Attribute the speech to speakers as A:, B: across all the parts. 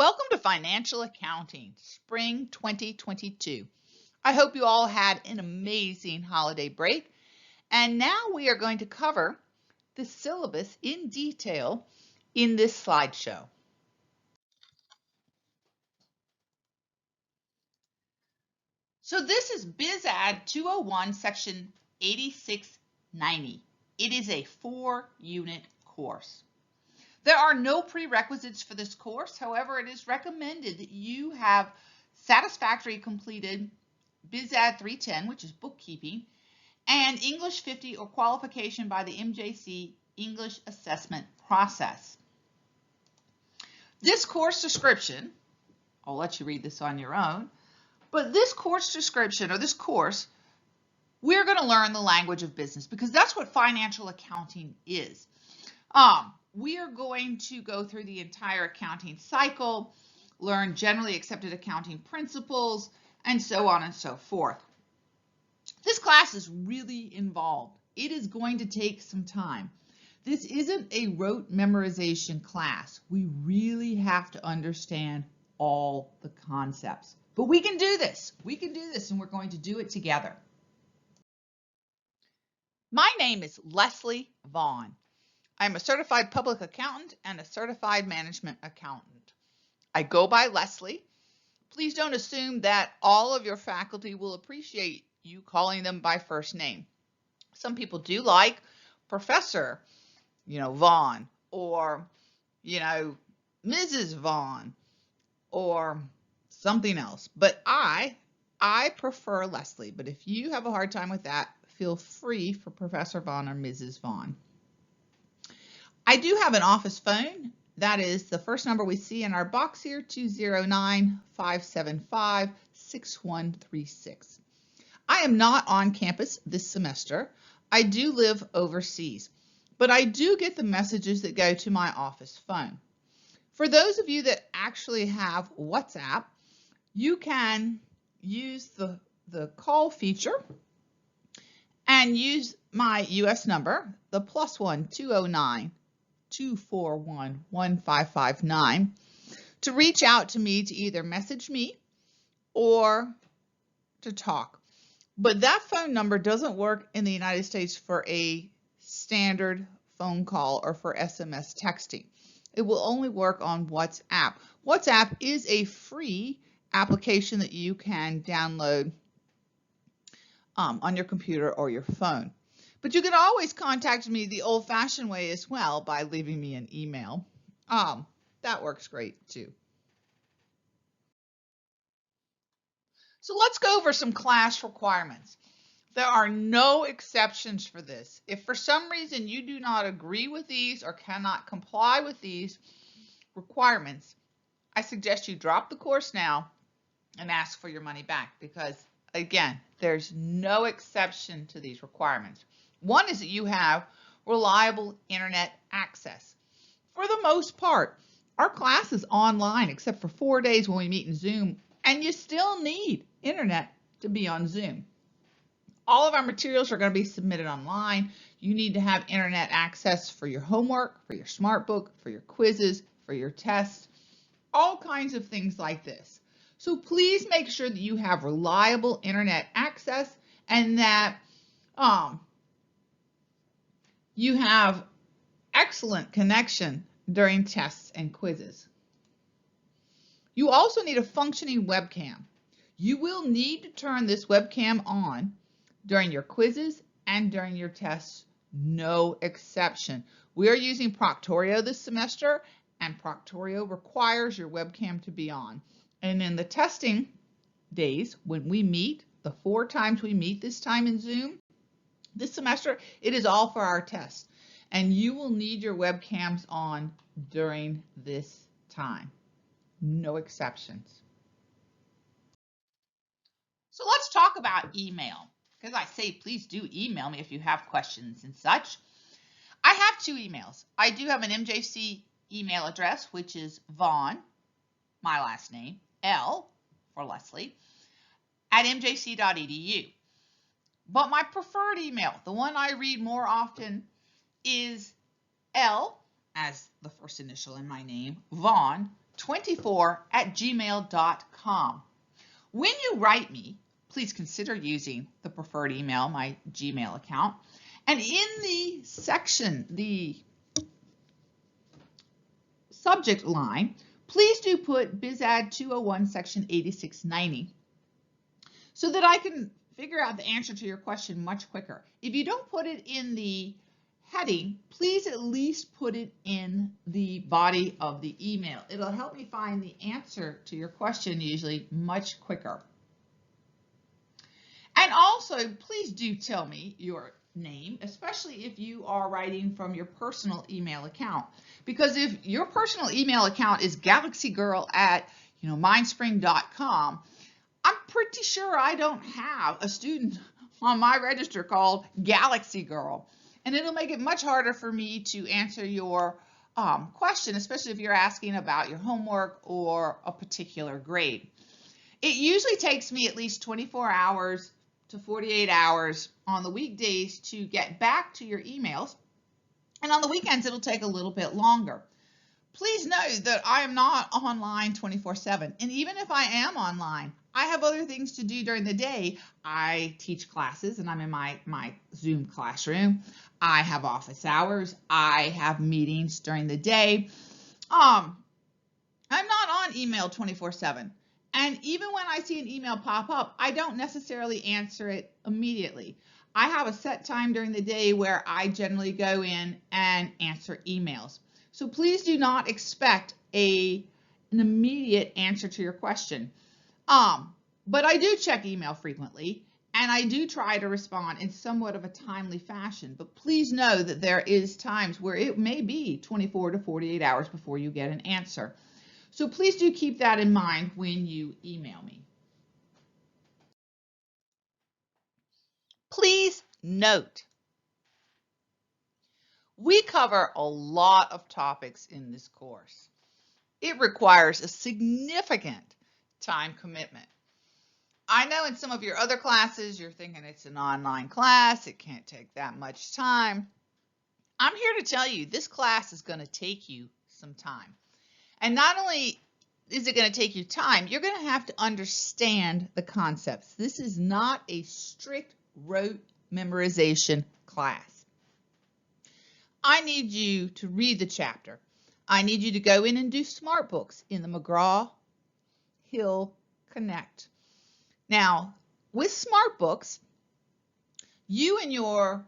A: Welcome to Financial Accounting, Spring 2022. I hope you all had an amazing holiday break. And now we are going to cover the syllabus in detail in this slideshow. So this is BizAd 201, section 8690. It is a 4-unit course. There are no prerequisites for this course. However, it is recommended that you have satisfactorily completed BizAd 310, which is bookkeeping, and English 50 or qualification by the MJC English assessment process. This course description, I'll let you read this on your own, but this course description, or this course, we're going to learn the language of business because that's what financial accounting is. We are going to go through the entire accounting cycle, learn generally accepted accounting principles, and so on and so forth. This class is really involved. It is going to take some time. This isn't a rote memorization class. We really have to understand all the concepts. But we can do this. We can do this, and we're going to do it together. My name is Leslie Vaughn. I'm a certified public accountant and a certified management accountant. I go by Leslie. Please don't assume that all of your faculty will appreciate you calling them by first name. Some people do like Professor, Vaughn, or, Mrs. Vaughn, or something else. But I prefer Leslie. But if you have a hard time with that, feel free for Professor Vaughn or Mrs. Vaughn. I do have an office phone. That is the first number we see in our box here, 209-575-6136. I am not on campus this semester. I do live overseas, but I do get the messages that go to my office phone. For those of you that actually have WhatsApp, you can use the call feature and use my US number, the +1 209-241-1559, to reach out to me to either message me or to talk. But that phone number doesn't work in the United States for a standard phone call or for SMS texting. It will only work on WhatsApp. WhatsApp is a free application that you can download on your computer or your phone. But you can always contact me the old-fashioned way as well by leaving me an email. That works great too. So let's go over some class requirements. There are no exceptions for this. If for some reason you do not agree with these or cannot comply with these requirements, I suggest you drop the course now and ask for your money back because, again, there's no exception to these requirements. One is that you have reliable internet access. For the most part, our class is online except for 4 days when we meet in Zoom, and you still need internet to be on Zoom. All of our materials are going to be submitted online. You need to have internet access for your homework, for your smart book, for your quizzes, for your tests, all kinds of things like this. So please make sure that you have reliable internet access and that you have excellent connection during tests and quizzes. You also need a functioning webcam. You will need to turn this webcam on during your quizzes and during your tests, no exception. We are using Proctorio this semester, and Proctorio requires your webcam to be on. And in the testing days, when we meet, the 4 times we meet this time in Zoom, this semester, it is all for our tests. And you will need your webcams on during this time. No exceptions. So let's talk about email. Because I say, please do email me if you have questions and such. I have 2 emails. I do have an MJC email address, which is Vaughn, my last name, L for Leslie, at mjc.edu. But my preferred email, the one I read more often, is L, as the first initial in my name, Vaughn, untitled24@gmail.com. When you write me, please consider using the preferred email, my Gmail account. And in the section, the subject line, please do put BizAd 201 section 8690 so that I can figure out the answer to your question much quicker. If you don't put it in the heading, please at least put it in the body of the email. It'll help me find the answer to your question usually much quicker. And also, please do tell me your name, especially if you are writing from your personal email account. Because if your personal email account is galaxygirl@mindspring.com, I'm pretty sure I don't have a student on my register called Galaxy Girl. And it'll make it much harder for me to answer your question, especially if you're asking about your homework or a particular grade. It usually takes me at least 24 hours to 48 hours on the weekdays to get back to your emails. And on the weekends, it'll take a little bit longer. Please know that I am not online 24/7. And even if I am online, I have other things to do during the day. I teach classes and I'm in my Zoom classroom. I have office hours. I have meetings during the day. I'm not on email 24/7. And even when I see an email pop up, I don't necessarily answer it immediately. I have a set time during the day where I generally go in and answer emails. So please do not expect an immediate answer to your question. But I do check email frequently, and I do try to respond in somewhat of a timely fashion. But please know that there is times where it may be 24 to 48 hours before you get an answer. So please do keep that in mind when you email me. Please note, we cover a lot of topics in this course. It requires a significant time commitment. I know in some of your other classes, you're thinking it's an online class, it can't take that much time. I'm here to tell you this class is going to take you some time. And not only is it going to take you time, you're going to have to understand the concepts. This is not a strict rote memorization class. I need you to read the chapter. I need you to go in and do smart books in the McGraw-Hill Connect. Now, with smart books, you and your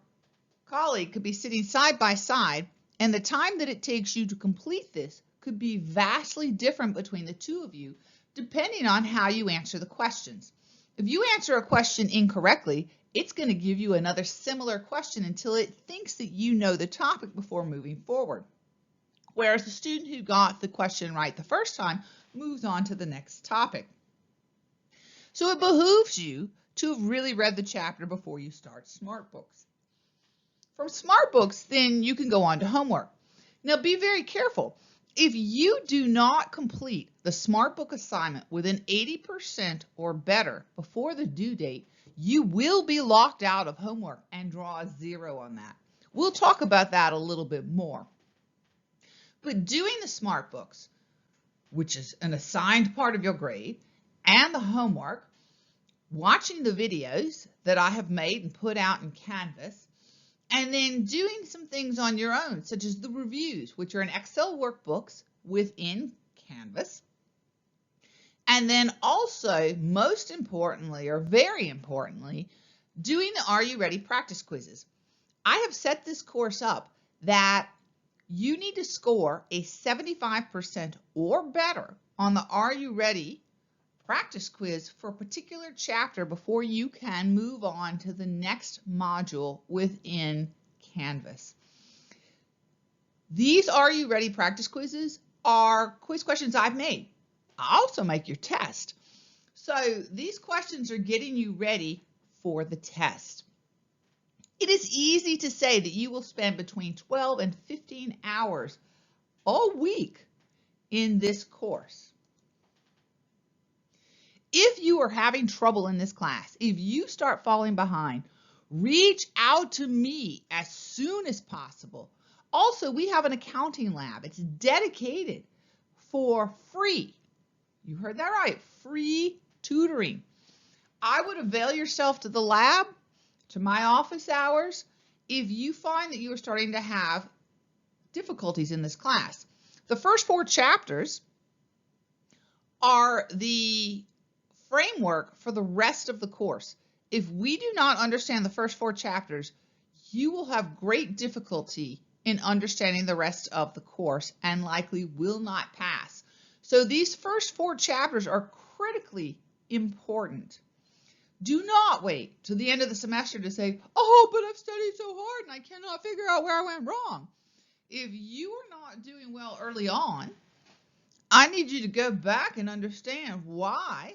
A: colleague could be sitting side by side, and the time that it takes you to complete this could be vastly different between the two of you, depending on how you answer the questions. If you answer a question incorrectly, it's going to give you another similar question until it thinks that you know the topic before moving forward. Whereas the student who got the question right the first time moves on to the next topic. So it behooves you to have really read the chapter before you start smart books. From smart books, then you can go on to homework. Now be very careful. If you do not complete the smart book assignment within 80% or better before the due date, you will be locked out of homework and draw a 0 on that. We'll talk about that a little bit more. But doing the smart books, which is an assigned part of your grade, and the homework, watching the videos that I have made and put out in Canvas, and then doing some things on your own, such as the reviews, which are in Excel workbooks within Canvas. And then also, most importantly, or very importantly, doing the Are You Ready practice quizzes. I have set this course up that you need to score a 75% or better on the Are You Ready practice quiz for a particular chapter before you can move on to the next module within Canvas. These Are You Ready practice quizzes are quiz questions I've made. I also make your test. So these questions are getting you ready for the test. It is easy to say that you will spend between 12 and 15 hours a week in this course. If you are having trouble in this class, if you start falling behind, reach out to me as soon as possible. Also, we have an accounting lab. It's dedicated for free. You heard that right, free tutoring. I would avail yourself to the lab, to my office hours, if you find that you are starting to have difficulties in this class. The first 4 chapters are the framework for the rest of the course. If we do not understand the first 4 chapters, you will have great difficulty in understanding the rest of the course and likely will not pass. So these first 4 chapters are critically important. Do not wait till the end of the semester to say, oh, but I've studied so hard and I cannot figure out where I went wrong. If you are not doing well early on, I need you to go back and understand why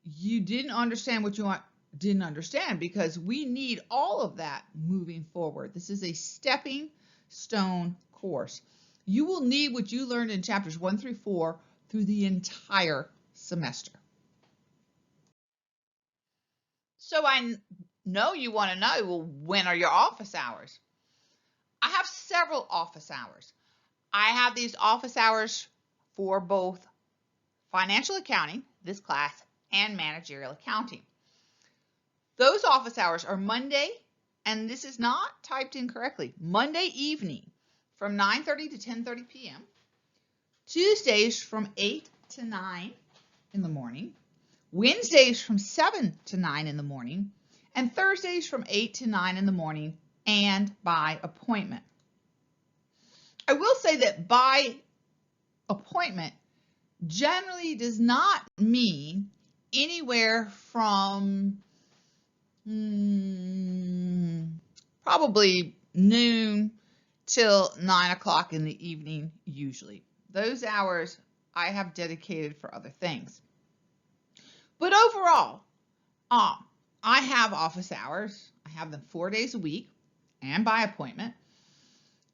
A: you didn't understand what you didn't understand, because we need all of that moving forward. This is a stepping stone course. You will need what you learned in chapters 1 through 4 through the entire semester. So I know you want to know, well, when are your office hours? I have several office hours. I have these office hours for both financial accounting, this class, and managerial accounting. Those office hours are Monday, and this is not typed in correctly, Monday evening from 9:30 to 10:30 p.m., Tuesdays from 8 to 9 in the morning, Wednesdays from 7 to 9 in the morning, and Thursdays from 8 to 9 in the morning and by appointment. I will say that by appointment generally does not mean anywhere from probably noon till 9 o'clock in the evening usually. Those hours I have dedicated for other things. But overall, I have office hours. I have them 4 days a week and by appointment.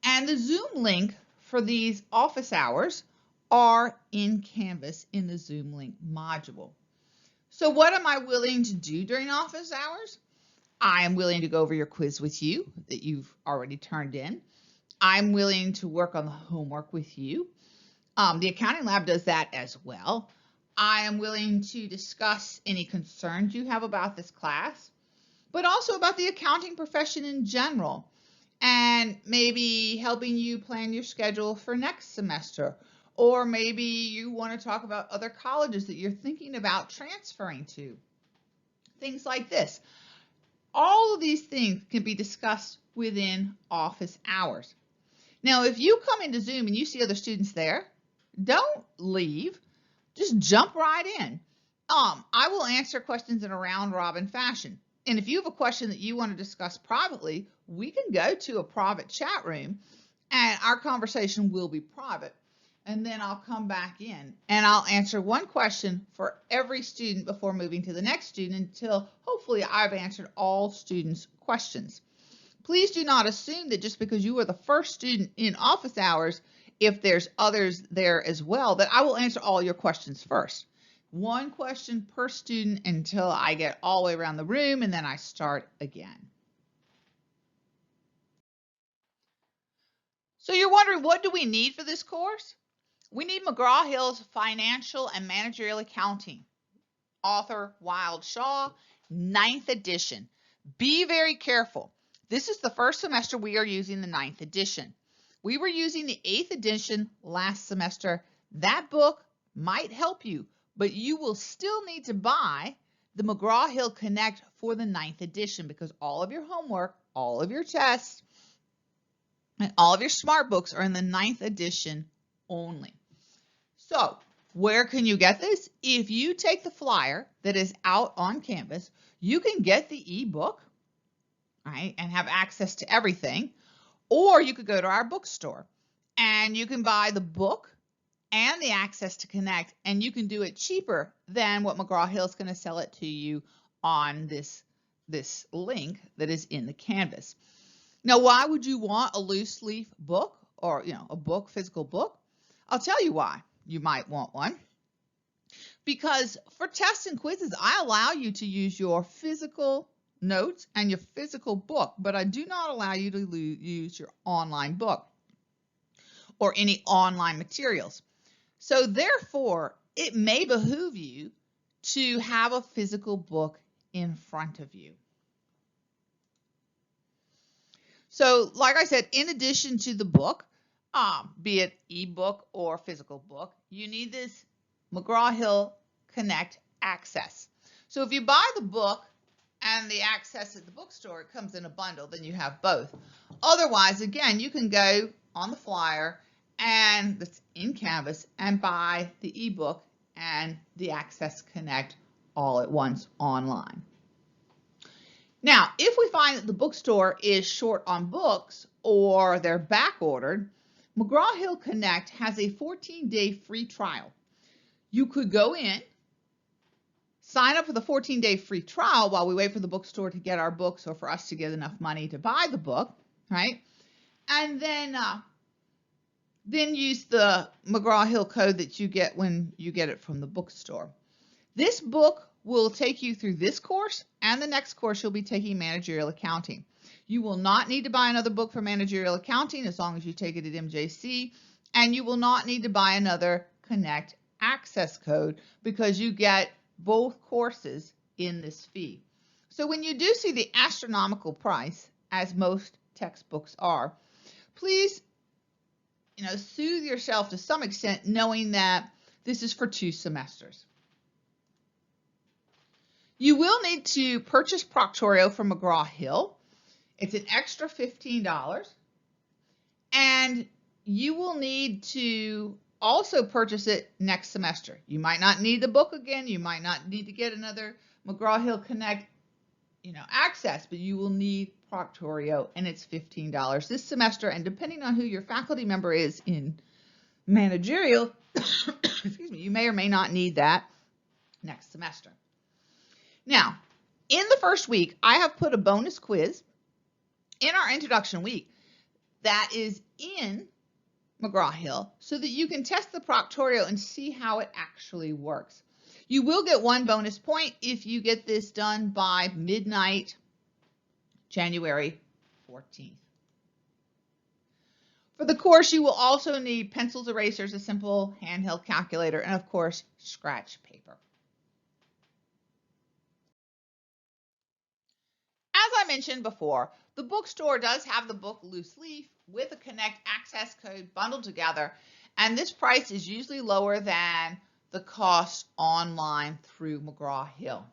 A: And the Zoom link for these office hours are in Canvas in the Zoom link module. So what am I willing to do during office hours? I am willing to go over your quiz with you that you've already turned in. I'm willing to work on the homework with you. The accounting lab does that as well. I am willing to discuss any concerns you have about this class, but also about the accounting profession in general, and maybe helping you plan your schedule for next semester. Or maybe you want to talk about other colleges that you're thinking about transferring to. Things like this. All of these things can be discussed within office hours. Now, if you come into Zoom and you see other students there, don't leave. Just jump right in. I will answer questions in a round robin fashion. And if you have a question that you want to discuss privately, we can go to a private chat room and our conversation will be private. And then I'll come back in and I'll answer one question for every student before moving to the next student until hopefully I've answered all students' questions. Please do not assume that just because you are the first student in office hours, if there's others there as well, that I will answer all your questions first. One question per student until I get all the way around the room and then I start again. So you're wondering, what do we need for this course? We need McGraw-Hill's Financial and Managerial Accounting, author Wild Shaw, 9th edition. Be very careful. This is the first semester we are using the 9th edition. We were using the 8th edition last semester. That book might help you, but you will still need to buy the McGraw-Hill Connect for the 9th edition because all of your homework, all of your tests, and all of your smart books are in the 9th edition only. So where can you get this? If you take the flyer that is out on Canvas, you can get the ebook, right, and have access to everything. Or you could go to our bookstore and you can buy the book and the access to Connect, and you can do it cheaper than what McGraw-Hill is going to sell it to you on this link that is in the Canvas. Now, why would you want a loose leaf book or, a physical book? I'll tell you why you might want one. Because for tests and quizzes, I allow you to use your physical notes and your physical book, but I do not allow you to use your online book or any online materials. So therefore, it may behoove you to have a physical book in front of you. So like I said, in addition to the book, be it ebook or physical book, you need this McGraw-Hill Connect Access. So if you buy the book and the access at the bookstore, it comes in a bundle, then you have both. Otherwise, again, you can go on the flyer and that's in Canvas and buy the ebook and the Access Connect all at once online. Now, if we find that the bookstore is short on books or they're back ordered, McGraw-Hill Connect has a 14-day free trial. You could go in, sign up for the 14-day free trial while we wait for the bookstore to get our books or for us to get enough money to buy the book, right? And then use the McGraw-Hill code that you get when you get it from the bookstore. This book will take you through this course and the next course you'll be taking managerial accounting. You will not need to buy another book for managerial accounting as long as you take it at MJC, and you will not need to buy another Connect access code because you get both courses in this fee. So when you do see the astronomical price, as most textbooks are, please soothe yourself to some extent knowing that this is for 2 semesters. You will need to purchase Proctorio from McGraw-Hill. It's an extra $15. And you will need to also purchase it next semester. You might not need the book again. You might not need to get another McGraw-Hill Connect access, but you will need Proctorio, and it's $15 this semester. And depending on who your faculty member is in managerial, excuse me, you may or may not need that next semester. Now, in the first week, I have put a bonus quiz in our introduction week that is in McGraw-Hill so that you can test the Proctorio and see how it actually works. You will get 1 bonus point if you get this done by midnight, January 14th. For the course, you will also need pencils, erasers, a simple handheld calculator, and of course, scratch paper. As I mentioned before, the bookstore does have the book loose leaf with a Connect access code bundled together, and this price is usually lower than the cost online through McGraw-Hill.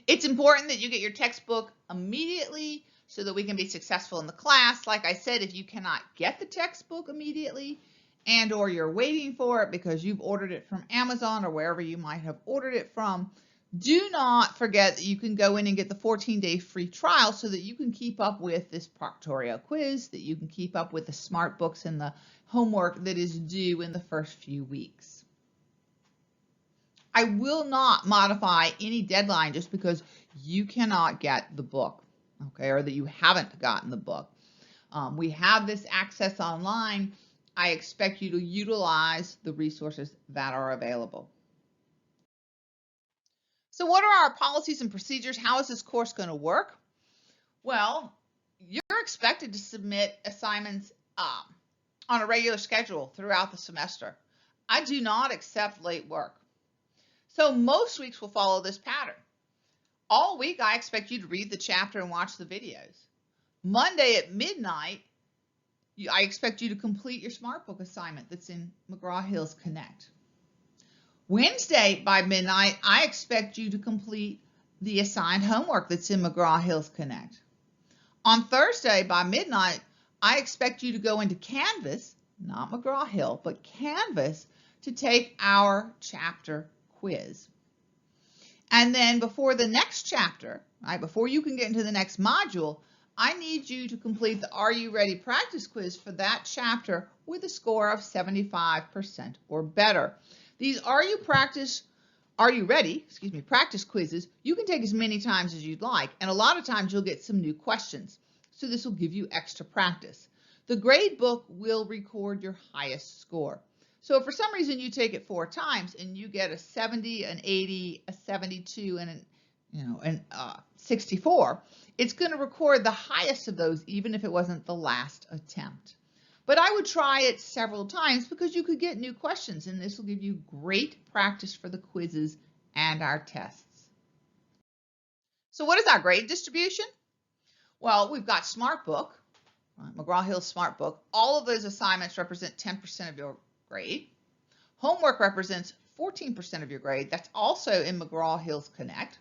A: It's important that you get your textbook immediately so that we can be successful in the class. Like I said, if you cannot get the textbook immediately and or you're waiting for it because you've ordered it from Amazon or wherever you might have ordered it from, do not forget that you can go in and get the 14-day free trial so that you can keep up with this Proctorio quiz, that you can keep up with the smart books and the homework that is due in the first few weeks. I will not modify any deadline just because you cannot get the book, okay, or that you haven't gotten the book. We have this access online. I expect you to utilize the resources that are available. So what are our policies and procedures? How is this course going to work? Well, you're expected to submit assignments on a regular schedule throughout the semester. I do not accept late work. So most weeks will follow this pattern. All week, I expect you to read the chapter and watch the videos. Monday at midnight, I expect you to complete your smart book assignment that's in McGraw-Hill's Connect. Wednesday by midnight, I expect you to complete the assigned homework that's in McGraw-Hill's Connect. On Thursday by midnight, I expect you to go into Canvas, not McGraw-Hill, but Canvas, to take our chapter quiz. And then before the next chapter, right, before you can get into the next module, I need you to complete the Are You Ready practice quiz for that chapter with a score of 75% or better. These Are You Ready practice quizzes, you can take as many times as you'd like, and a lot of times you'll get some new questions. So this will give you extra practice. The grade book will record your highest score. So if for some reason you take it 4 times and you get a 70, an 80, a 72, and an 64, it's going to record the highest of those even if it wasn't the last attempt. But I would try it several times because you could get new questions, and this will give you great practice for the quizzes and our tests. So what is our grade distribution? Well, we've got SmartBook, McGraw-Hill's SmartBook. All of those assignments represent 10% of your grade. Homework represents 14% of your grade. That's also in McGraw-Hill's Connect.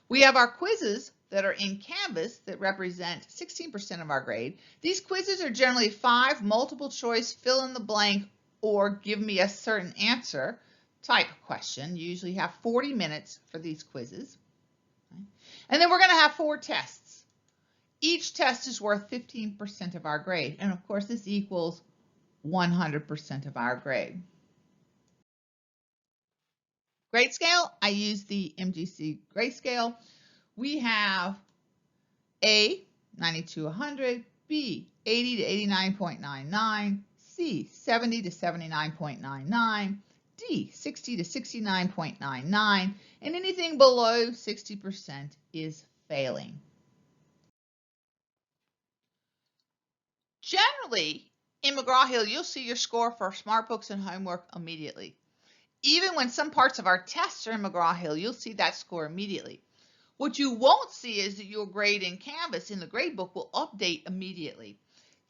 A: We have our quizzes that are in Canvas that represent 16% of our grade. These quizzes are generally 5 multiple choice, fill in the blank, or give me a certain answer type question. You usually have 40 minutes for these quizzes. And then we're going to have 4 tests. Each test is worth 15% of our grade. And of course, this equals 100% of our grade. Grade scale, I use the MGC grade scale. We have A, 90 to 100, B, 80 to 89.99, C, 70 to 79.99, D, 60 to 69.99, and anything below 60% is failing. Generally, in McGraw-Hill, you'll see your score for SmartBooks and homework immediately. Even when some parts of our tests are in McGraw-Hill, you'll see that score immediately. What you won't see is that your grade in Canvas in the gradebook will update immediately.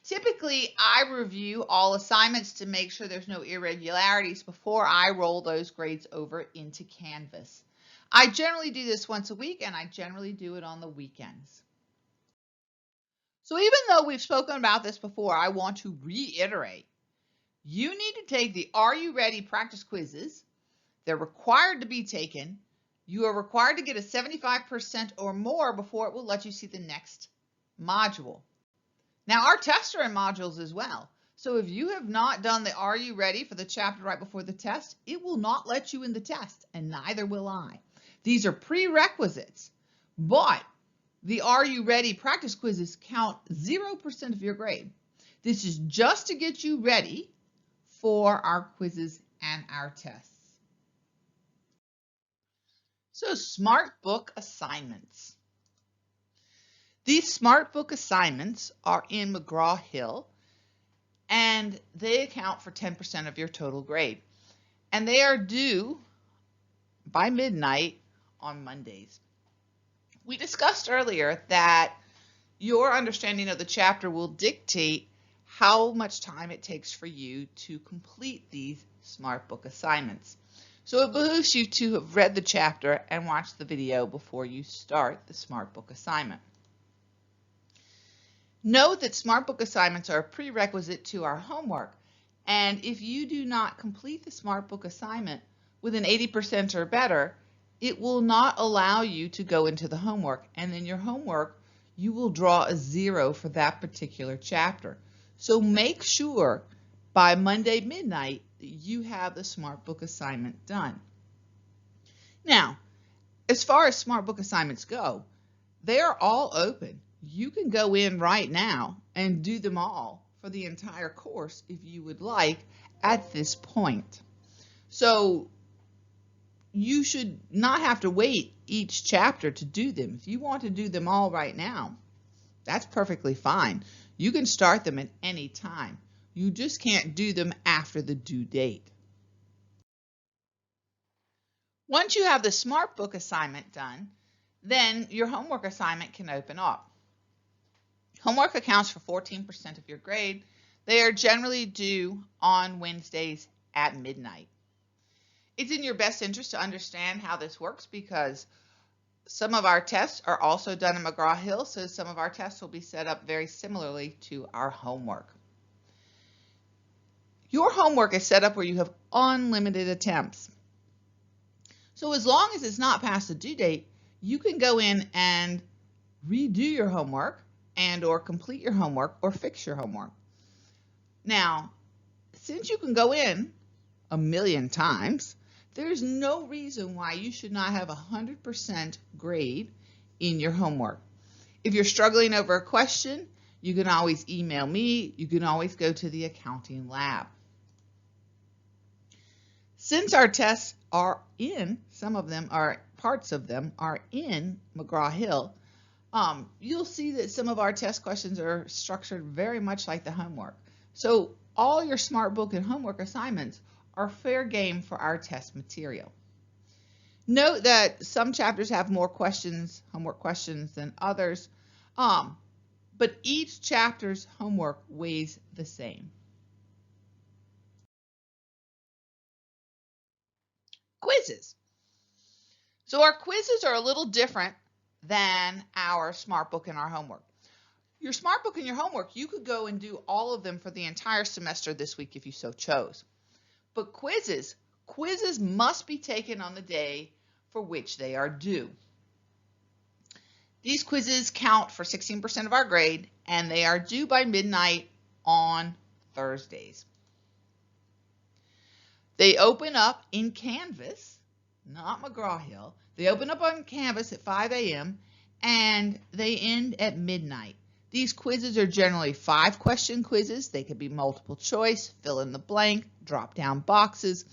A: Typically, I review all assignments to make sure there's no irregularities before I roll those grades over into Canvas. I generally do this once a week, and I generally do it on the weekends. So even though we've spoken about this before, I want to reiterate. You need to take the Are You Ready practice quizzes. They're required to be taken. You are required to get a 75% or more before it will let you see the next module. Now, our tests are in modules as well. So if you have not done the Are You Ready for the chapter right before the test, it will not let you in the test, and neither will I. These are prerequisites, but the Are You Ready practice quizzes count 0% of your grade. This is just to get you ready for our quizzes and our tests. So SmartBook assignments. These SmartBook assignments are in McGraw-Hill, and they account for 10% of your total grade. And they are due by midnight on Mondays. We discussed earlier that your understanding of the chapter will dictate how much time it takes for you to complete these SmartBook assignments. So it behooves you to have read the chapter and watched the video before you start the SmartBook assignment. Note that SmartBook assignments are a prerequisite to our homework, and if you do not complete the SmartBook assignment with an 80% or better, it will not allow you to go into the homework, and then your homework, you will draw a 0 for that particular chapter. So make sure by Monday midnight that you have the SmartBook assignment done. Now, as far as SmartBook assignments go, they are all open. You can go in right now and do them all for the entire course if you would like at this point. So you should not have to wait each chapter to do them. If you want to do them all right now, that's perfectly fine. You can start them at any time. You just can't do them after the due date. Once you have the SmartBook assignment done, then your homework assignment can open up. Homework accounts for 14% of your grade. They are generally due on Wednesdays at midnight. It's in your best interest to understand how this works because some of our tests are also done in McGraw-Hill, so some of our tests will be set up very similarly to our homework. Your homework is set up where you have unlimited attempts. So as long as it's not past the due date, you can go in and redo your homework and or complete your homework or fix your homework. Now, since you can go in a million times, there's no reason why you should not have 100% grade in your homework. If you're struggling over a question, you can always email me. You can always go to the accounting lab. Since our tests are in, some of them are, parts of them are in McGraw-Hill, you'll see that some of our test questions are structured very much like the homework. So all your smart book and homework assignments are fair game for our test material. Note that some chapters have more questions, homework questions, than others, but each chapter's homework weighs the same. Quizzes. So our quizzes are a little different than our smart book and our homework. Your smart book and your homework, you could go and do all of them for the entire semester this week if you so chose. But quizzes must be taken on the day for which they are due. These quizzes count for 16% of our grade, and they are due by midnight on Thursdays. They open up in Canvas, not McGraw-Hill. They open up on Canvas at 5 a.m. and they end at midnight. These quizzes are generally 5-question quizzes. They could be multiple choice, fill in the blank, drop down boxes,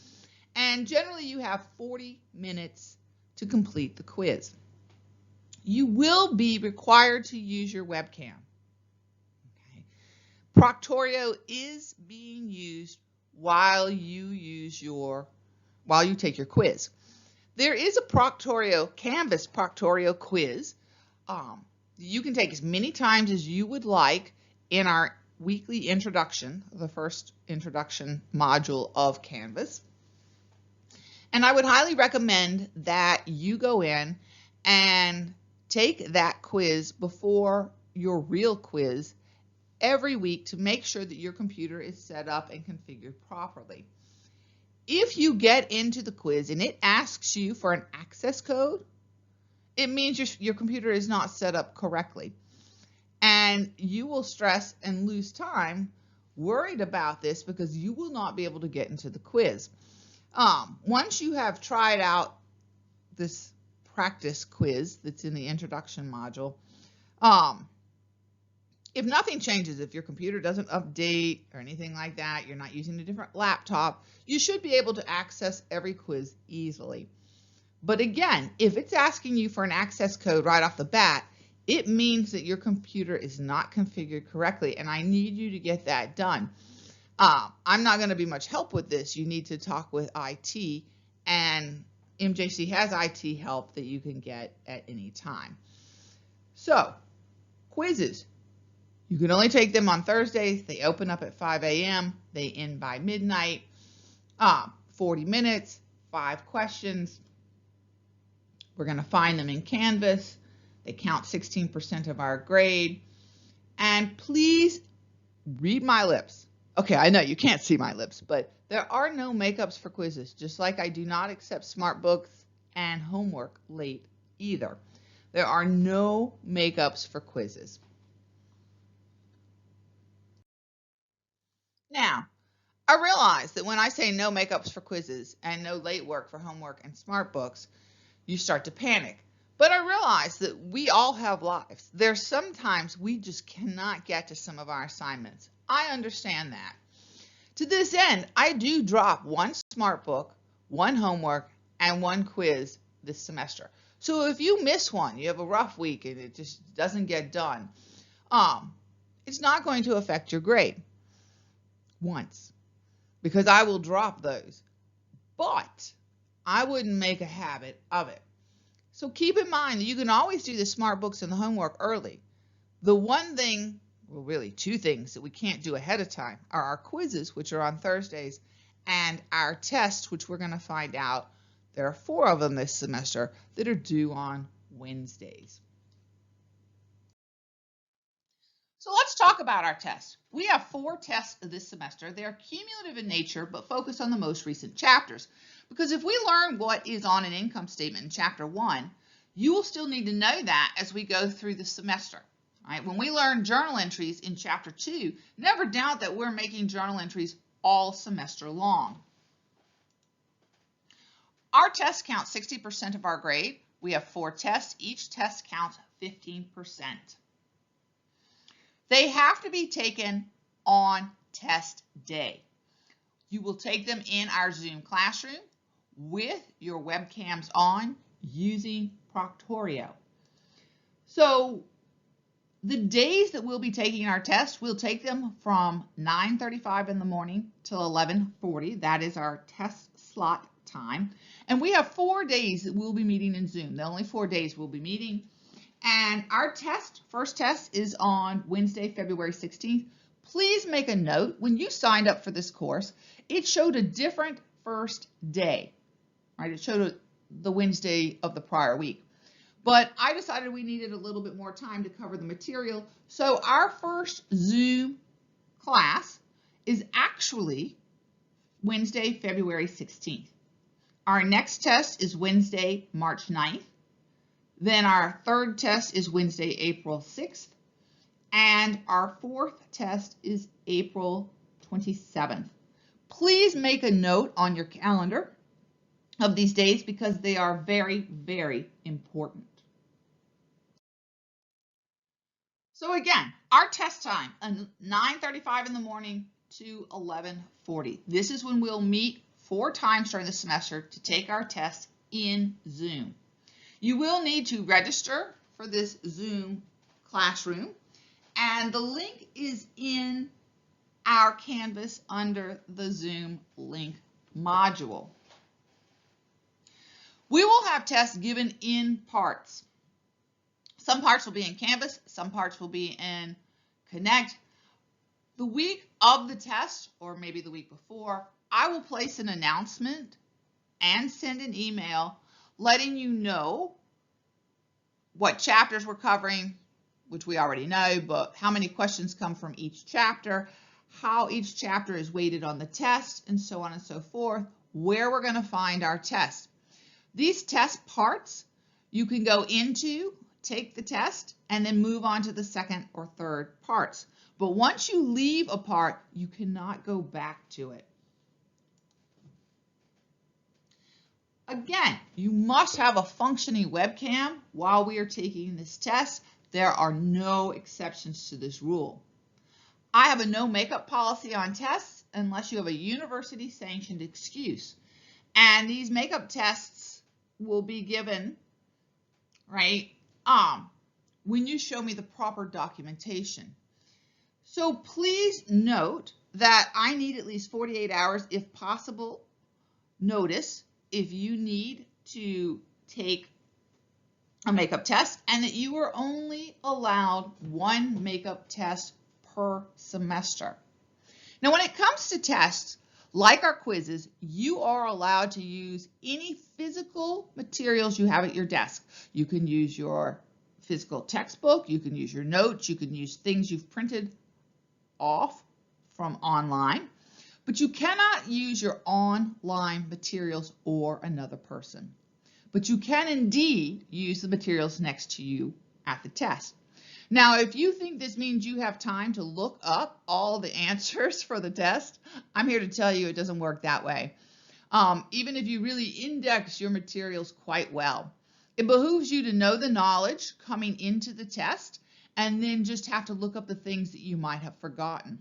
A: and generally you have 40 minutes to complete the quiz. You will be required to use your webcam. Okay. Proctorio is being used while you take your quiz. There is a Canvas Proctorio quiz. You can take as many times as you would like in our weekly introduction, the first introduction module of Canvas. And I would highly recommend that you go in and take that quiz before your real quiz every week to make sure that your computer is set up and configured properly. If you get into the quiz and it asks you for an access code, it means your computer is not set up correctly. And you will stress and lose time worried about this because you will not be able to get into the quiz. Once you have tried out this practice quiz that's in the introduction module, if nothing changes, if your computer doesn't update or anything like that, you're not using a different laptop, you should be able to access every quiz easily. But again, if it's asking you for an access code right off the bat, it means that your computer is not configured correctly, and I need you to get that done. I'm not going to be much help with this. You need to talk with IT, and MJC has IT help that you can get at any time. So, quizzes. You can only take them on Thursdays. They open up at 5 a.m. They end by midnight. 40 minutes, 5 questions. We're going to find them in Canvas. They count 16% of our grade. And please read my lips. Okay, I know you can't see my lips, but there are no makeups for quizzes, just like I do not accept smart books and homework late either. There are no makeups for quizzes. Now, I realize that when I say no makeups for quizzes and no late work for homework and smart books, you start to panic. But I realize that we all have lives. There's sometimes we just cannot get to some of our assignments. I understand that. To this end, I do drop 1 smart book, 1 homework, and 1 quiz this semester. So if you miss one, you have a rough week and it just doesn't get done, it's not going to affect your grade once, because I will drop those. But I wouldn't make a habit of it. So keep in mind that you can always do the smart books and the homework early. The one thing, well, really 2 things that we can't do ahead of time are our quizzes, which are on Thursdays, and our tests, which we're going to find out there are 4 of them this semester that are due on Wednesdays. So let's talk about our tests. We have 4 tests this semester. They are cumulative in nature, but focus on the most recent chapters. Because if we learn what is on an income statement in Chapter 1, you will still need to know that as we go through the semester. Right? When we learn journal entries in Chapter 2, never doubt that we're making journal entries all semester long. Our tests count 60% of our grade. We have 4 tests. Each test counts 15%. They have to be taken on test day. You will take them in our Zoom classroom with your webcams on using Proctorio. So The days that we'll be taking our test, we'll take them from 9:35 in the morning till 11:40. That is our test slot time. And we have 4 days that we'll be meeting in Zoom. The only 4 days we'll be meeting. And our first test is on Wednesday, February 16th. Please make a note, when you signed up for this course, it showed a different first day, right? It showed the Wednesday of the prior week. But I decided we needed a little bit more time to cover the material. So our first Zoom class is actually Wednesday, February 16th. Our next test is Wednesday, March 9th. Then our third test is Wednesday, April 6th. And our fourth test is April 27th. Please make a note on your calendar of these days because they are very, very important. So again, our test time, 9:35 in the morning to 11:40. This is when we'll meet 4 times during the semester to take our test in Zoom. You will need to register for this Zoom classroom, and the link is in our Canvas under the Zoom link module. We will have tests given in parts. Some parts will be in Canvas, some parts will be in Connect. The week of the test, or maybe the week before, I will place an announcement and send an email letting you know what chapters we're covering, which we already know, but how many questions come from each chapter, how each chapter is weighted on the test, and so on and so forth, where we're going to find our test. These test parts, you can go into, take the test, and then move on to the second or third parts. But once you leave a part, you cannot go back to it. Again, you must have a functioning webcam while we are taking this test. There are no exceptions to this rule. I have a no makeup policy on tests unless you have a university sanctioned excuse. And these makeup tests will be given, right, when you show me the proper documentation. So please note that I need at least 48 hours, if possible, notice if you need to take a makeup test, and that you are only allowed 1 makeup test per semester. Now, when it comes to tests, like our quizzes, you are allowed to use any physical materials you have at your desk. You can use your physical textbook, you can use your notes, you can use things you've printed off from online, but you cannot use your online materials or another person. But you can indeed use the materials next to you at the test. Now, if you think this means you have time to look up all the answers for the test, I'm here to tell you it doesn't work that way. Even if you really index your materials quite well, it behooves you to know the knowledge coming into the test and then just have to look up the things that you might have forgotten.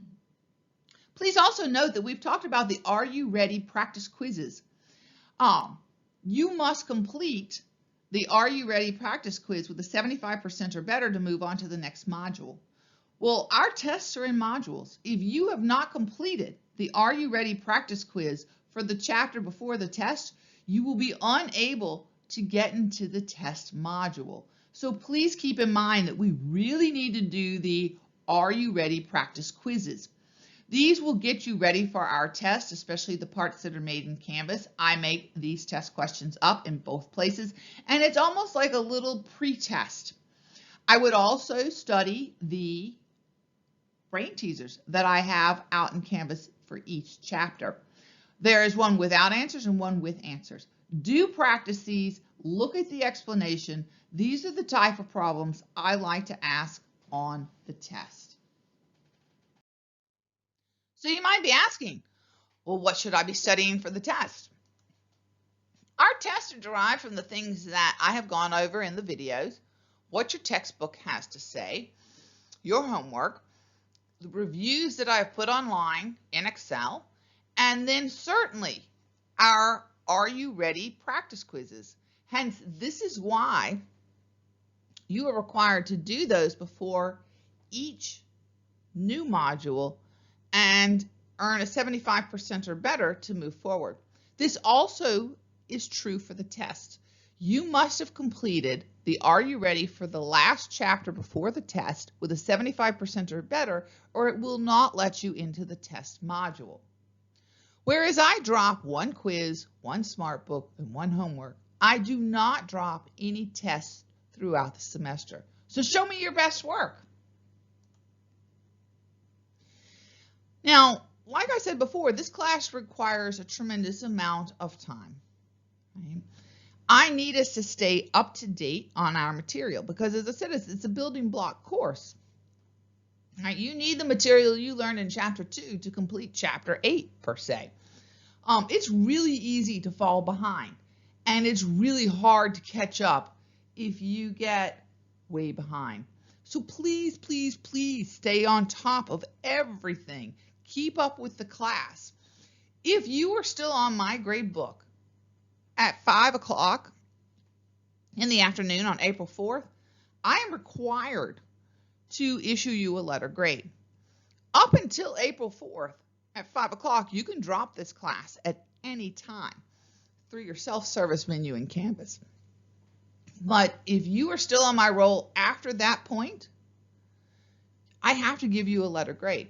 A: Please also note that we've talked about the Are You Ready practice quizzes. You must complete the Are You Ready practice quiz with a 75% or better to move on to the next module. Well, our tests are in modules. If you have not completed the Are You Ready practice quiz for the chapter before the test, you will be unable to get into the test module. So please keep in mind that we really need to do the Are You Ready practice quizzes. These will get you ready for our test, especially the parts that are made in Canvas. I make these test questions up in both places, and it's almost like a little pre-test. I would also study the brain teasers that I have out in Canvas for each chapter. There is one without answers and one with answers. Do practice these, look at the explanation. These are the type of problems I like to ask on the test. So you might be asking, well, what should I be studying for the test? Our tests are derived from the things that I have gone over in the videos, what your textbook has to say, your homework, the reviews that I've put online in Excel, and then certainly our Are You Ready practice quizzes. Hence, this is why you are required to do those before each new module and earn a 75% or better to move forward. This also is true for the test. You must have completed the Are You Ready for the last chapter before the test with a 75% or better, or it will not let you into the test module. Whereas I drop one quiz, one smart book, and one homework, I do not drop any tests throughout the semester. So show me your best work. Now, like I said before, this class requires a tremendous amount of time. Right? I need us to stay up to date on our material because, as I said, it's a building block course. Right? You need the material you learned in Chapter 2 to complete Chapter 8, per se. It's really easy to fall behind, and it's really hard to catch up if you get way behind. So please, please, please stay on top of everything. Keep up with the class. If you are still on my grade book at 5 o'clock in the afternoon on April 4th, I am required to issue you a letter grade. Up until April 4th at 5 o'clock, you can drop this class at any time through your self-service menu in Canvas. But if you are still on my roll after that point, I have to give you a letter grade.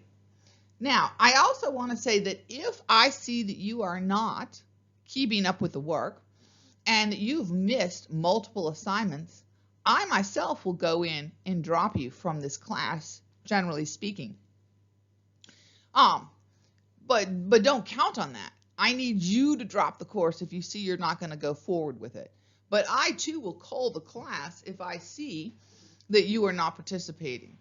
A: Now, I also want to say that if I see that you are not keeping up with the work and that you've missed multiple assignments, I myself will go in and drop you from this class, generally speaking. But don't count on that. I need you to drop the course if you see you're not going to go forward with it. But I too will call the class if I see that you are not participating.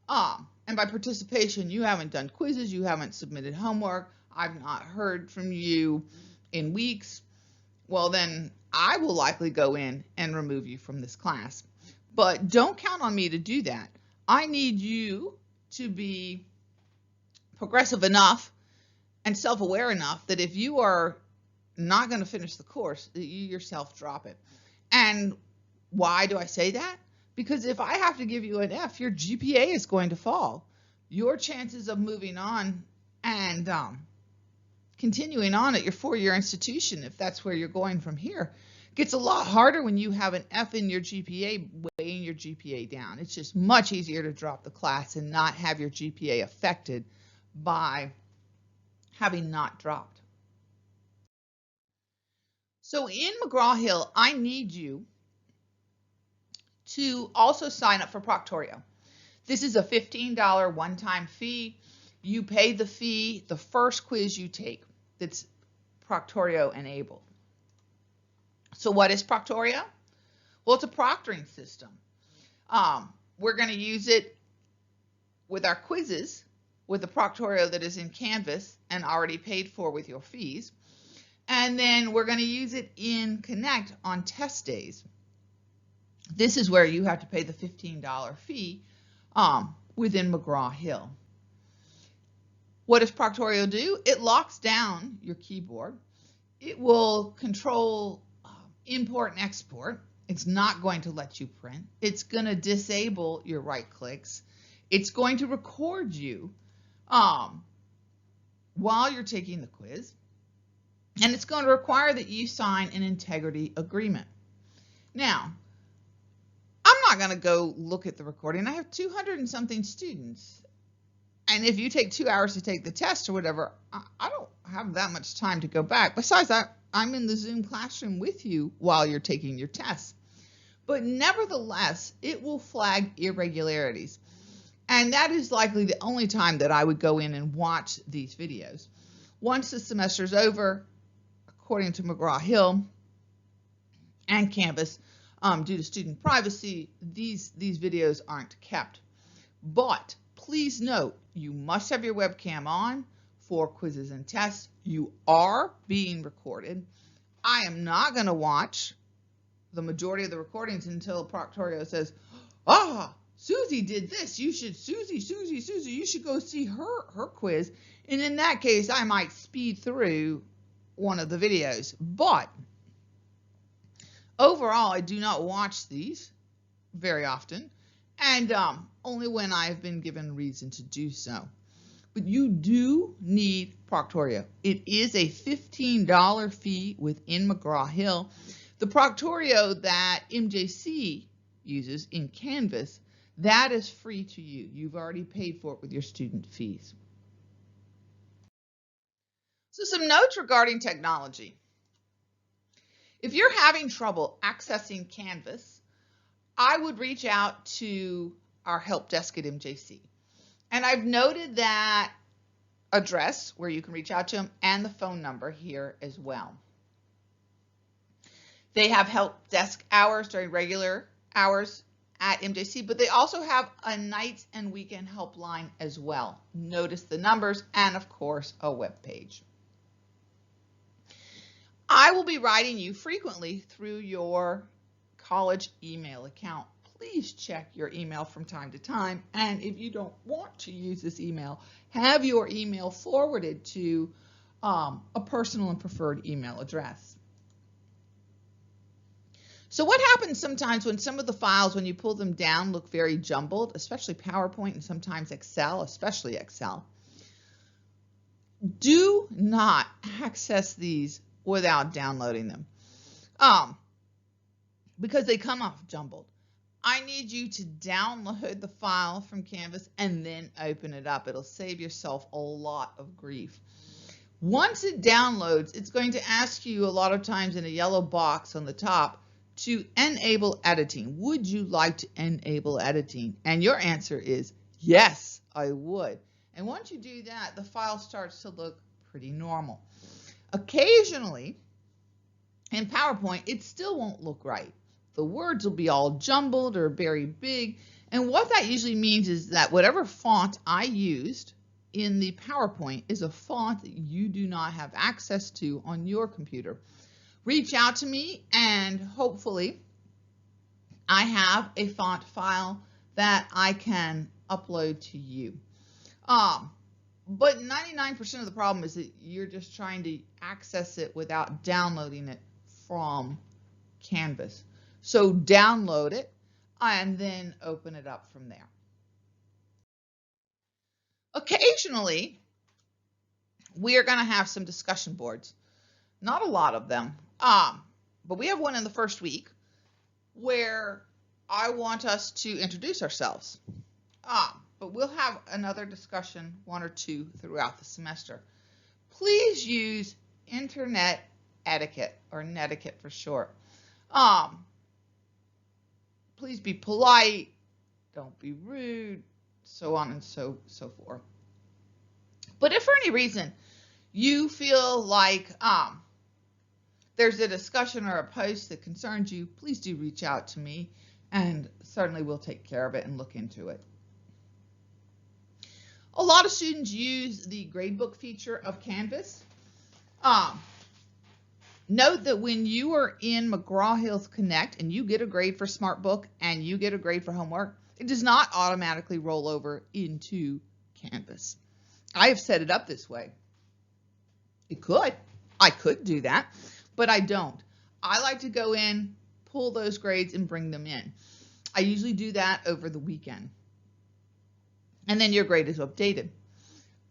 A: And by participation, you haven't done quizzes, you haven't submitted homework, I've not heard from you in weeks. Well, then I will likely go in and remove you from this class. But don't count on me to do that. I need you to be progressive enough and self-aware enough that if you are not going to finish the course, that you yourself drop it. And why do I say that? Because if I have to give you an F, your GPA is going to fall. Your chances of moving on and continuing on at your four-year institution, if that's where you're going from here, gets a lot harder when you have an F in your GPA weighing your GPA down. It's just much easier to drop the class and not have your GPA affected by having not dropped. So in McGraw-Hill, I need you to also sign up for Proctorio. This is a $15 one-time fee. You pay the fee the first quiz you take that's Proctorio enabled. So what is Proctorio? Well, it's a proctoring system. We're going to use it with our quizzes with the Proctorio that is in Canvas and already paid for with your fees. And then we're going to use it in Connect on test days. This is where you have to pay the $15 fee within McGraw-Hill. What does Proctorio do? It locks down your keyboard. It will control import and export. It's not going to let you print. It's going to disable your right clicks. It's going to record you while you're taking the quiz. And it's going to require that you sign an integrity agreement. Now, I'm not going to go look at the recording. I have 200 and something students. And if you take 2 hours to take the test or whatever, I don't have that much time to go back. Besides that, I'm in the Zoom classroom with you while you're taking your test. But nevertheless, it will flag irregularities. And that is likely the only time that I would go in and watch these videos. Once the semester's over, according to McGraw-Hill and Canvas, due to student privacy, these videos aren't kept. But please note, you must have your webcam on for quizzes and tests. You are being recorded. I am not going to watch the majority of the recordings until Proctorio says, Susie did this. You should, Susie, you should go see her quiz. And in that case, I might speed through one of the videos. But overall, I do not watch these very often. And only when I have been given reason to do so. But you do need Proctorio. It is a $15 fee within McGraw-Hill. The Proctorio that MJC uses in Canvas, that is free to you. You've already paid for it with your student fees. So some notes regarding technology. If you're having trouble accessing Canvas, I would reach out to our help desk at MJC. And I've noted that address where you can reach out to them and the phone number here as well. They have help desk hours during regular hours at MJC, but they also have a nights and weekend helpline as well. Notice the numbers and, of course, a web page. I will be writing you frequently through your college email account. Please check your email from time to time, and if you don't want to use this email, have your email forwarded to a personal and preferred email address. So what happens sometimes when some of the files, when you pull them down, look very jumbled, especially PowerPoint and sometimes Excel, especially Excel. Do not access these without downloading them because they come off jumbled. I need you to download the file from Canvas and then open it up. It'll save yourself a lot of grief. Once it downloads, it's going to ask you a lot of times in a yellow box on the top to enable editing. Would you like to enable editing? And your answer is yes, I would. And once you do that, the file starts to look pretty normal. Occasionally, in PowerPoint, it still won't look right. The words will be all jumbled or very big. And what that usually means is that whatever font I used in the PowerPoint is a font that you do not have access to on your computer. Reach out to me and hopefully I have a font file that I can upload to you. But 99% of the problem is that you're just trying to access it without downloading it from Canvas. So download it and then open it up from there. Occasionally, we are going to have some discussion boards. Not a lot of them, but we have one in the first week where I want us to introduce ourselves. But we'll have another discussion, one or two, throughout the semester. Please use internet etiquette, or netiquette for short. Please be polite, don't be rude, so on and so forth. But if for any reason you feel like there's a discussion or a post that concerns you, please do reach out to me, and certainly we'll take care of it and look into it. A lot of students use the gradebook feature of Canvas. Note that when you are in McGraw-Hill's Connect and you get a grade for SmartBook and you get a grade for homework, it does not automatically roll over into Canvas. I have set it up this way. It could. I could do that, but I don't. I like to go in, pull those grades, and bring them in. I usually do that over the weekend. And then your grade is updated.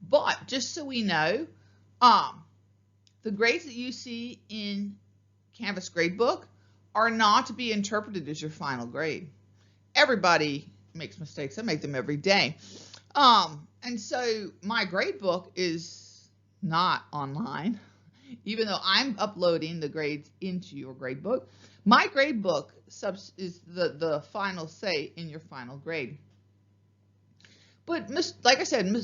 A: But just so we know, the grades that you see in Canvas Gradebook are not to be interpreted as your final grade. Everybody makes mistakes. I make them every day. And so my gradebook is not online. Even though I'm uploading the grades into your gradebook, my gradebook is the final say in your final grade. But like I said,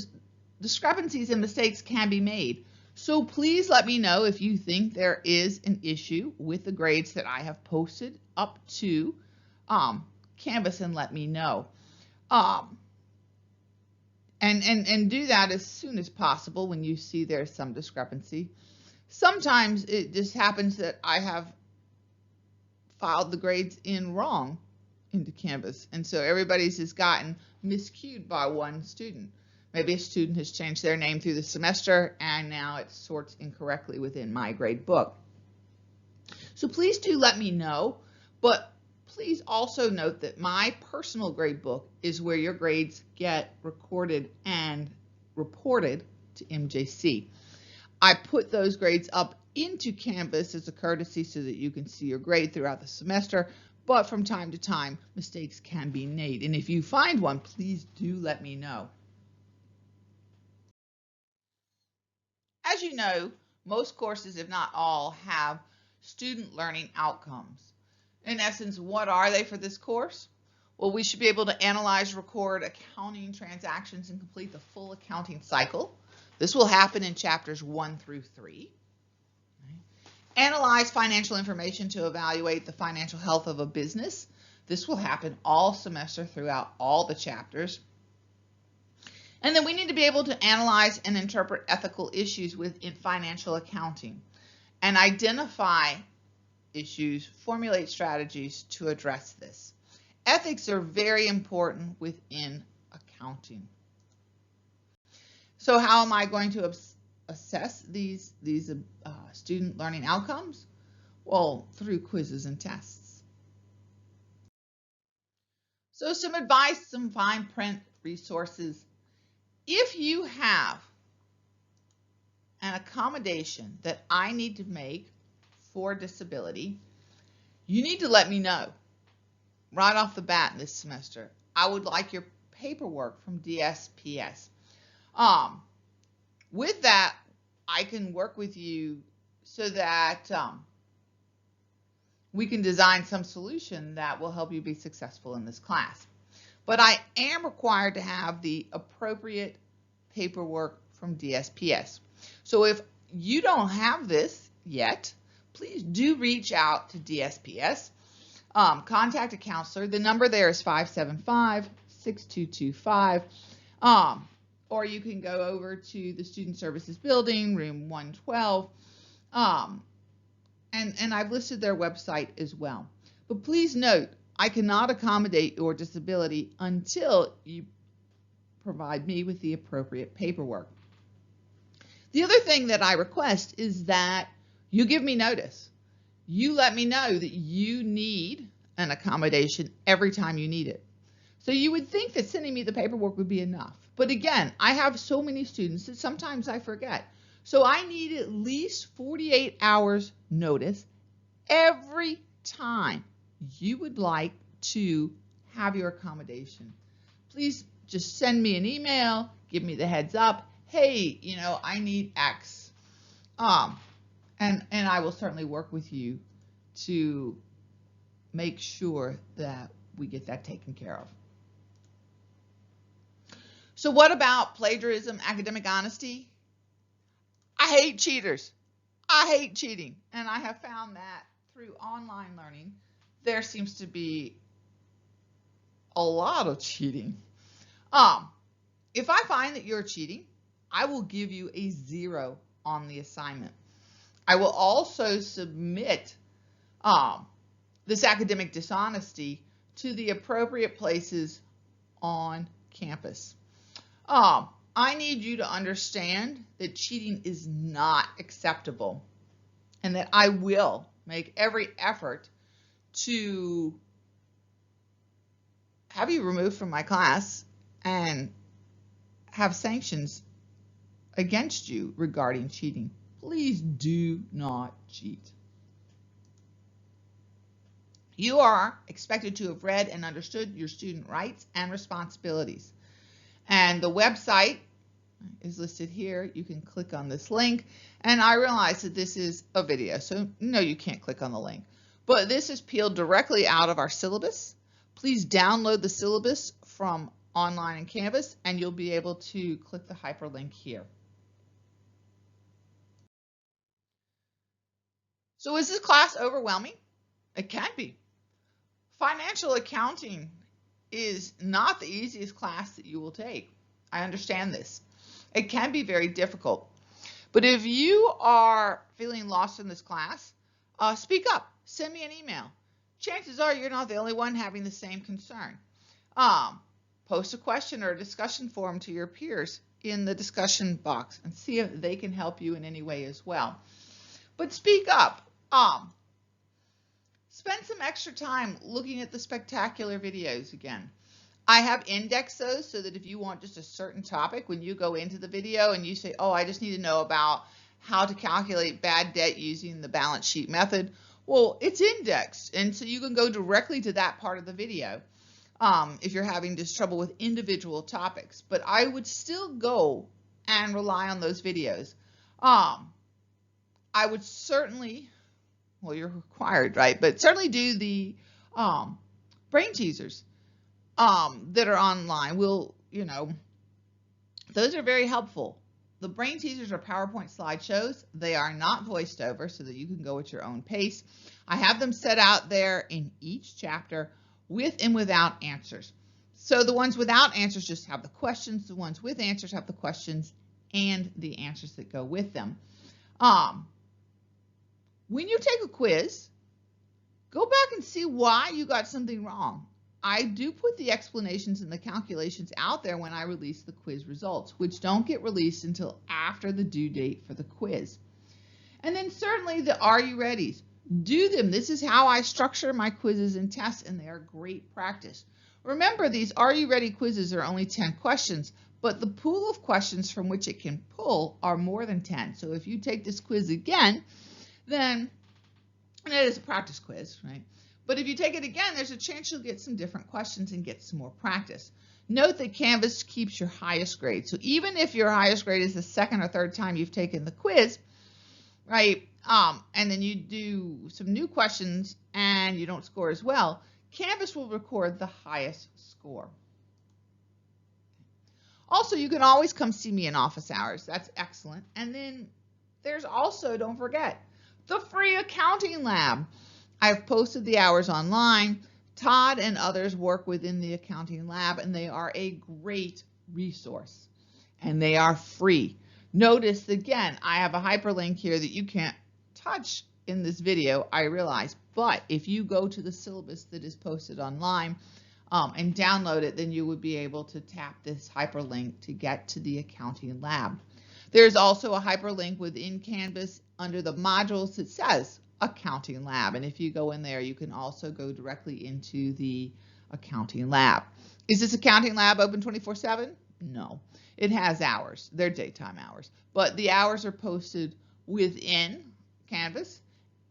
A: discrepancies and mistakes can be made. So please let me know if you think there is an issue with the grades that I have posted up to Canvas, and let me know. And do that as soon as possible when you see there's some discrepancy. Sometimes it just happens that I have filed the grades in wrong into Canvas, and so everybody's has gotten miscued by one student. Maybe a student has changed their name through the semester and now it sorts incorrectly within my grade book. So please do let me know, but please also note that my personal grade book is where your grades get recorded and reported to MJC. I put those grades up into Canvas as a courtesy so that you can see your grade throughout the semester, but from time to time, mistakes can be made. And if you find one, please do let me know. As you know, most courses, if not all, have student learning outcomes. In essence, what are they for this course? Well, we should be able to analyze, record accounting transactions, and complete the full accounting cycle. This will happen in chapters 1 through 3. Analyze financial information to evaluate the financial health of a business. This will happen all semester throughout all the chapters. And then we need to be able to analyze and interpret ethical issues within financial accounting and identify issues, formulate strategies to address this. Ethics are very important within accounting. So how am I going to assess these student learning outcomes? Well, through quizzes and tests. So some advice, some fine print resources. If you have an accommodation that I need to make for disability, you need to let me know right off the bat this semester. I would like your paperwork from DSPS. With that, I can work with you so that we can design some solution that will help you be successful in this class. But I am required to have the appropriate paperwork from DSPS. So if you don't have this yet, please do reach out to DSPS. Contact a counselor. The number there is 575-6225. Or you can go over to the Student Services Building, room 112. And I've listed their website as well. But please note, I cannot accommodate your disability until you provide me with the appropriate paperwork. The other thing that I request is that you give me notice. You let me know that you need an accommodation every time you need it. So you would think that sending me the paperwork would be enough. But again, I have so many students that sometimes I forget. So I need at least 48 hours notice every time you would like to have your accommodation. Please just send me an email, give me the heads up. Hey, I need X. And I will certainly work with you to make sure that we get that taken care of. So what about plagiarism, academic honesty? I hate cheaters. I hate cheating. And I have found that through online learning, there seems to be a lot of cheating. If I find that you're cheating, I will give you a 0 on the assignment. I will also submit this academic dishonesty to the appropriate places on campus. I need you to understand that cheating is not acceptable and that I will make every effort to have you removed from my class and have sanctions against you regarding cheating. Please do not cheat. You are expected to have read and understood your student rights and responsibilities. And the website is listed here. You can click on this link. And I realize that this is a video, so no, you can't click on the link. But this is peeled directly out of our syllabus. Please download the syllabus from online and Canvas, and you'll be able to click the hyperlink here. So is this class overwhelming? It can be. Financial accounting is not the easiest class that you will take. I understand this. It can be very difficult. But if you are feeling lost in this class, speak up. Send me an email. Chances are you're not the only one having the same concern. Post a question or a discussion forum to your peers in the discussion box and see if they can help you in any way as well. But speak up. spend some extra time looking at the spectacular videos again. I have indexed those so that if you want just a certain topic, when you go into the video and you say, oh, I just need to know about how to calculate bad debt using the balance sheet method, well, it's indexed. And so you can go directly to that part of the video if you're having just trouble with individual topics. But I would still go and rely on those videos. I would certainly, well, you're required, right? But certainly do the brain teasers that are online. Those are very helpful. The brain teasers are PowerPoint slideshows. They are not voiced over, so that you can go at your own pace. I have them set out there in each chapter with and without answers. So the ones without answers just have the questions. The ones with answers have the questions and the answers that go with them. When you take a quiz, go back and see why you got something wrong. I do put the explanations and the calculations out there when I release the quiz results, which don't get released until after the due date for the quiz. And then certainly the Are You Readies. Do them. This is how I structure my quizzes and tests, and they are great practice. Remember, these Are You Ready quizzes are only 10 questions, but the pool of questions from which it can pull are more than 10. So if you take this quiz again, then, and it is a practice quiz, right? But if you take it again, there's a chance you'll get some different questions and get some more practice. Note that Canvas keeps your highest grade. So even if your highest grade is the second or third time you've taken the quiz, right, and then you do some new questions and you don't score as well, Canvas will record the highest score. Also, you can always come see me in office hours. That's excellent. And then there's also, don't forget, the free accounting lab. I've posted the hours online. Todd and others work within the accounting lab, and they are a great resource, and they are free. Notice, again, I have a hyperlink here that you can't touch in this video, I realize, but if you go to the syllabus that is posted online and download it, then you would be able to tap this hyperlink to get to the accounting lab. There's also a hyperlink within Canvas under the modules that says accounting lab, and if you go in there, you can also go directly into the accounting lab. Is this accounting lab open 24/7? No, it has hours. They're daytime hours, but the hours are posted within Canvas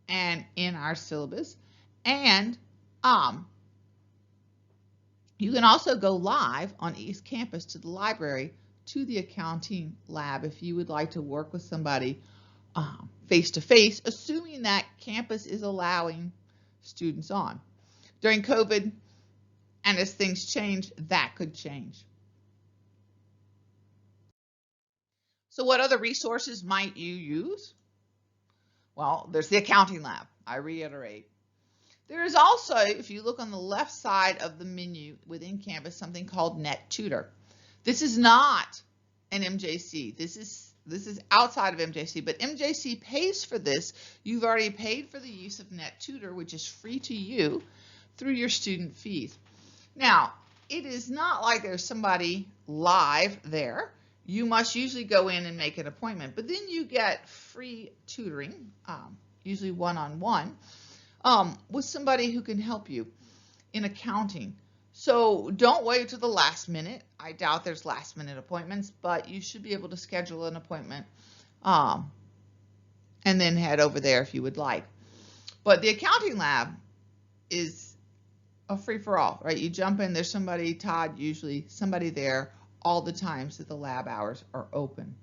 A: and in our syllabus, and you can also go live on East Campus to the library to the accounting lab if you would like to work with somebody face-to-face, assuming that campus is allowing students on. During COVID, and as things change, that could change. So what other resources might you use? Well, there's the accounting lab, I reiterate. There is also, if you look on the left side of the menu within Canvas, something called Net Tutor. This is not an MJC. This is outside of MJC, but MJC pays for this. You've already paid for the use of Net Tutor, which is free to you through your student fees. Now, it is not like there's somebody live there. You must usually go in and make an appointment, but then you get free tutoring, usually one-on-one, with somebody who can help you in accounting. So don't wait to the last minute. I doubt there's last minute appointments, but you should be able to schedule an appointment and then head over there if you would like. But the accounting lab is a free-for-all, right? You jump in, there's somebody, Todd, usually somebody there all the times that the lab hours are open.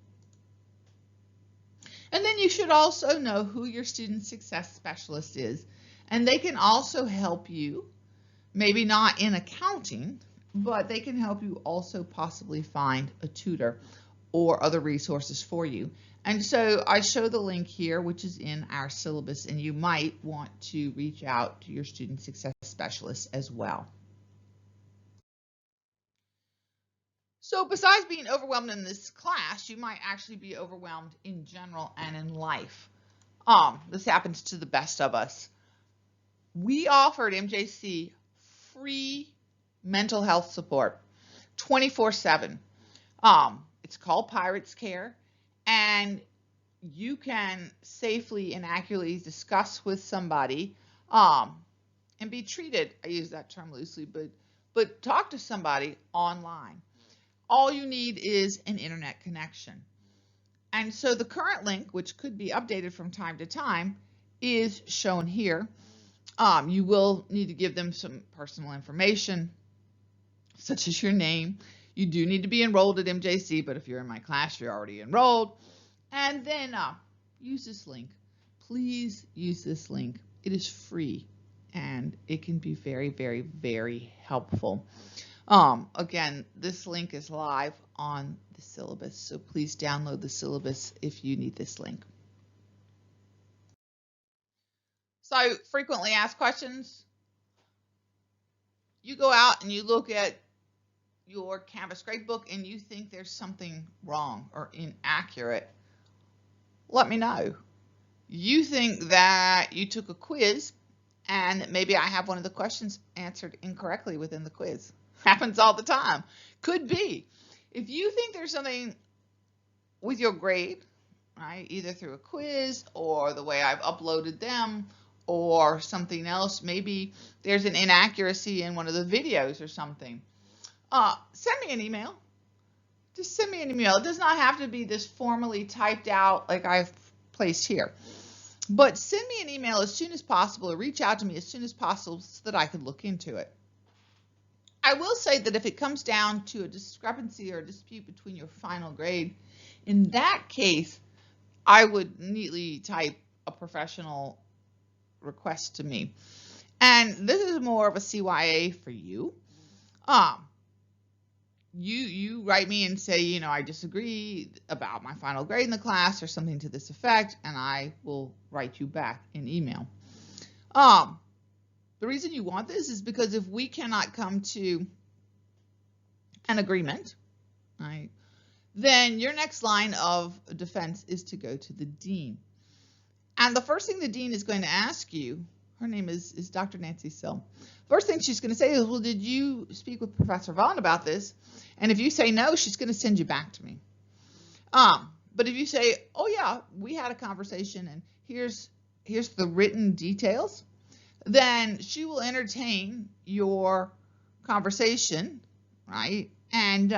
A: And then you should also know who your student success specialist is, and they can also help you, maybe not in accounting, but they can help you also possibly find a tutor or other resources for you. And so I show the link here, which is in our syllabus, and you might want to reach out to your student success specialist as well. So besides being overwhelmed in this class, you might actually be overwhelmed in general and in life. This happens to the best of us. We offered MJC free mental health support 24/7. It's called Pirates Care, and you can safely and accurately discuss with somebody and be treated, I use that term loosely, but talk to somebody online. All you need is an internet connection. And so the current link, which could be updated from time to time, is shown here. You will need to give them some personal information, such as your name. You do need to be enrolled at MJC, but if you're in my class, you're already enrolled. And then use this link. Please use this link. It is free, and it can be very, very, very helpful. Again, this link is live on the syllabus, so please download the syllabus if you need this link. So, frequently asked questions. You go out and you look at your Canvas gradebook and you think there's something wrong or inaccurate. Let me know. You think that you took a quiz and maybe I have one of the questions answered incorrectly within the quiz. Happens all the time. Could be. If you think there's something with your grade, right, either through a quiz or the way I've uploaded them or something else, maybe there's an inaccuracy in one of the videos or something, send me an email. Just send me an email. It does not have to be this formally typed out like I've placed here. But send me an email as soon as possible or reach out to me as soon as possible so that I can look into it. I will say that if it comes down to a discrepancy or a dispute between your final grade, in that case, I would neatly type a professional request to me. And this is more of a CYA for you. You write me and say, you know, I disagree about my final grade in the class or something to this effect, and I will write you back in email. The reason you want this is because if we cannot come to an agreement, right, then your next line of defense is to go to the dean. And the first thing the dean is going to ask you, her name is Dr. Nancy Sill. First thing she's going to say is, well, did you speak with Professor Vaughn about this? And if you say no, she's going to send you back to me. But if you say, oh yeah, we had a conversation and here's the written details, then she will entertain your conversation, right? And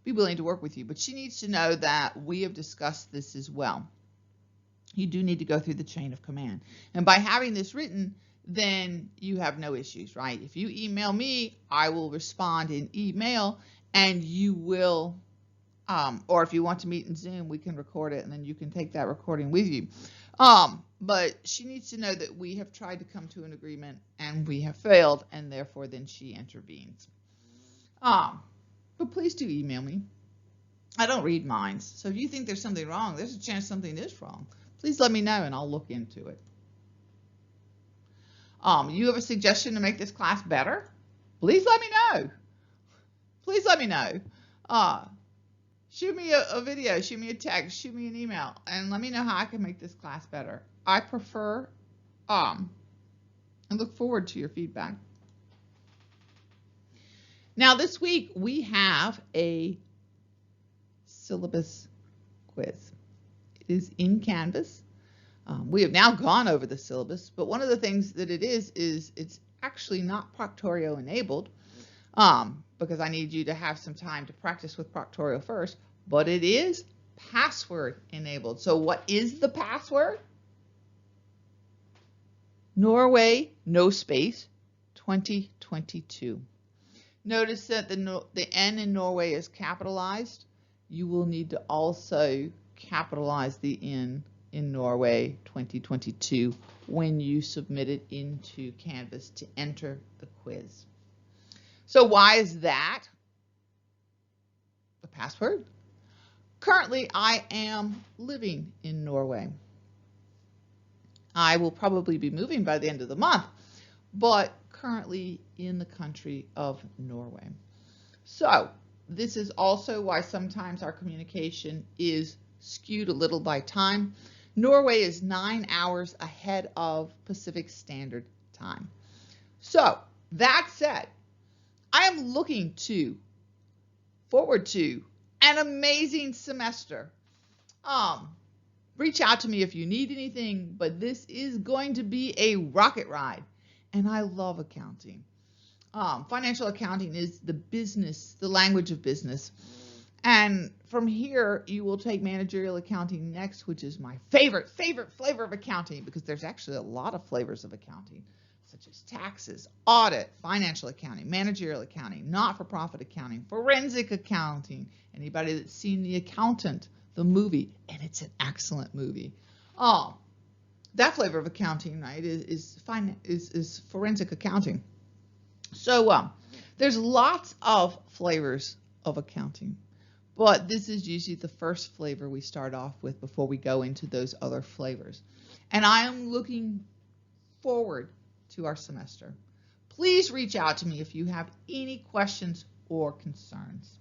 A: be willing to work with you. But she needs to know that we have discussed this as well. You do need to go through the chain of command. And by having this written, then you have no issues, right? If you email me, I will respond in email, and you will, or if you want to meet in Zoom, we can record it, and then you can take that recording with you. But she needs to know that we have tried to come to an agreement, and we have failed, and therefore then she intervenes. But please do email me. I don't read minds, so if you think there's something wrong, there's a chance something is wrong. Please let me know and I'll look into it. You have a suggestion to make this class better? Please let me know. Please let me know. Shoot me a video, shoot me a text, shoot me an email, and let me know how I can make this class better. I prefer and look forward to your feedback. Now this week we have a syllabus quiz. It is in Canvas. We have now gone over the syllabus, but one of the things that it is it's actually not Proctorio enabled because I need you to have some time to practice with Proctorio first, but it is password enabled. So what is the password? Norway, no space, 2022. Notice that the N in Norway is capitalized. You will need to also capitalize the N in Norway 2022 when you submit it into Canvas to enter the quiz. So why is that the password? Currently, I am living in Norway. I will probably be moving by the end of the month, but currently in the country of Norway. So this is also why sometimes our communication is skewed a little by time. Norway is 9 hours ahead of Pacific Standard Time. So that said, I am looking forward to an amazing semester. Reach out to me if you need anything, but this is going to be a rocket ride. and I love accounting. Financial accounting is the language of business. And from here, you will take managerial accounting next, which is my favorite flavor of accounting, because there's actually a lot of flavors of accounting, such as taxes, audit, financial accounting, managerial accounting, not-for-profit accounting, forensic accounting. Anybody that's seen The Accountant, the movie, and it's an excellent movie. That flavor of accounting, right, is forensic accounting. So there's lots of flavors of accounting, but this is usually the first flavor we start off with before we go into those other flavors. And I am looking forward to our semester. Please reach out to me if you have any questions or concerns.